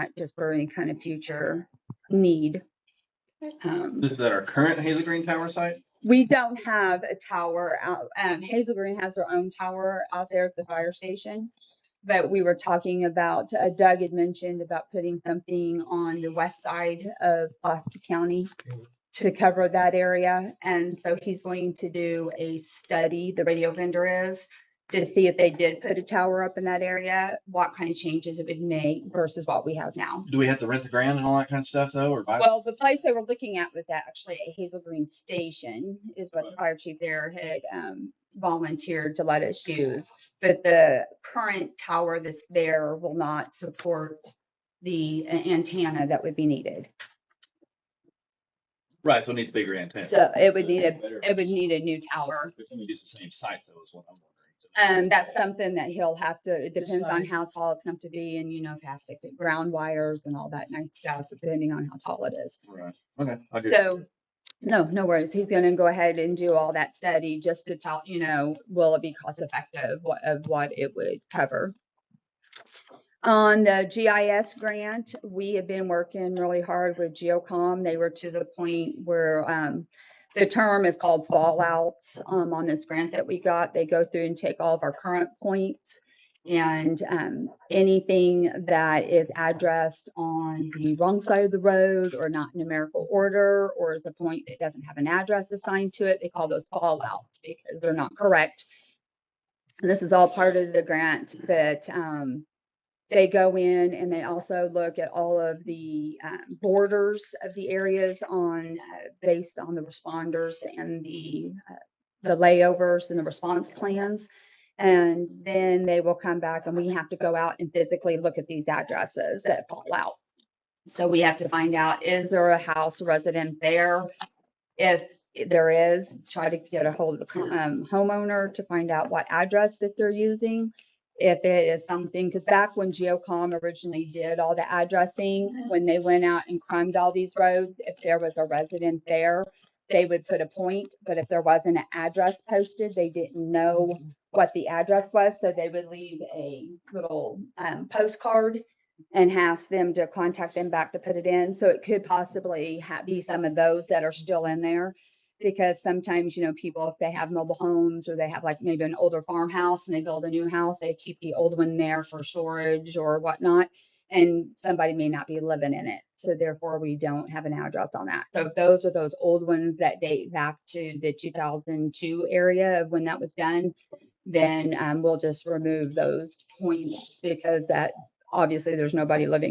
that just for any kind of future need. This is at our current Hazel Green Tower site? We don't have a tower out. Hazel Green has their own tower out there at the fire station. But we were talking about, Doug had mentioned about putting something on the west side of Pulaski County to cover that area. And so he's going to do a study, the radio vendor is, to see if they did put a tower up in that area, what kind of changes it would make versus what we have now. Do we have to rent the ground and all that kind of stuff though, or buy? Well, the place they were looking at was actually a Hazel Green station, is what the fire chief there had volunteered to let us use. But the current tower that's there will not support the antenna that would be needed. Right, so it needs bigger antenna. So it would need a new tower. But can we use the same site though, is what I'm wondering. That's something that he'll have to, it depends on how tall it's going to be, and if it has to get ground wires and all that nice stuff, depending on how tall it is. Right. Okay. So no worries. He's going to go ahead and do all that study just to tell, will it be cost effective of what it would cover. On the GIS grant, we have been working really hard with Geocom. They were to the point where the term is called fallouts on this grant that we got. They go through and take all of our current points and anything that is addressed on the wrong side of the road or not in numerical order, or is a point that doesn't have an address assigned to it, they call those fallouts because they're not correct. And this is all part of the grant that they go in and they also look at all of the borders of the areas on based on the responders and the layovers and the response plans. And then they will come back and we have to go out and physically look at these addresses that fall out. So we have to find out, is there a house resident there? If there is, try to get a hold of the homeowner to find out what address that they're using. If it is something, because back when Geocom originally did all the addressing, when they went out and crimed all these roads, if there was a resident there, they would put a point. But if there wasn't an address posted, they didn't know what the address was. So they would leave a little postcard and ask them to contact them back to put it in. So it could possibly be some of those that are still in there. Because sometimes, people, if they have mobile homes or they have like maybe an older farmhouse and they build a new house, they keep the old one there for storage or whatnot. And somebody may not be living in it. So therefore, we don't have an address on that. So if those are those old ones that date back to the 2002 area of when that was done, then we'll just remove those points because that obviously there's nobody living in